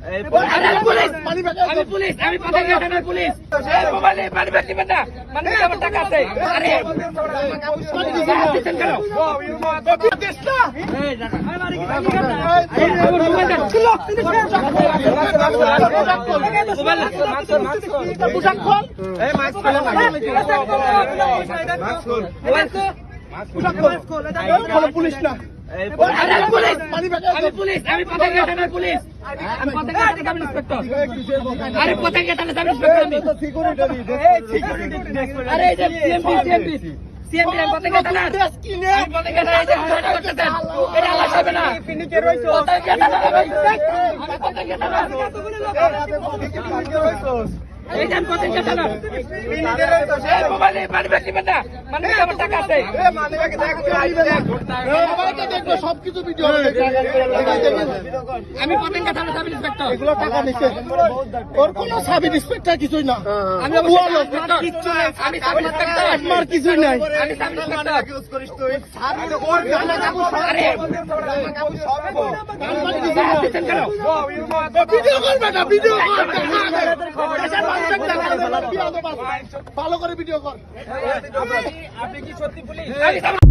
আমি পুলিশ, আমি পতেঙ্গা থানার পুলিশ। মোবাইলে পানি ব্যাগ দিবেন না, মানে আমার টাকা আছে। আরে পুলিশ না, আমি পুলিশ, আমি পতেঙ্গা থানার পুলিশ। আমি পতেঙ্গা থানার সাব ইন্সপেক্টর। আরে পতেঙ্গা থানার সাব ইন্সপেক্টর আমি। আরে এই যে সিএমপি আমি পতেঙ্গা থানার। আমি পতেঙ্গা থানার, এই যে হাঁটাহাঁটি করতেছেন, এটা আল্লাহ সাহেব না। পতেঙ্গা থানার ভাই। আমি পতেঙ্গা থানার। এই যে আমি পতেঙ্গা থানার। মোবাইলে পানি ব্যাগ দিবেন না, মানে আমার টাকা আছে। সবকিছু ভিডিও আমি পতেঙ্গা থানার সাব ইন্সপেক্টর। এগুলো টাকা নিচ্ছে, ওর কোনো সাব ইন্সপেক্টর কিছুই না, আমি কিচ্ছু নাই, আমি সাব ইন্সপেক্টর। আমার কিছুই নাই। আমি সাব ইন্সপেক্টর। আরে দিচ্ছেন কেন? ভিডিও করবে না, ভিডিও কর, ভালো করে ভিডিও কর। আমি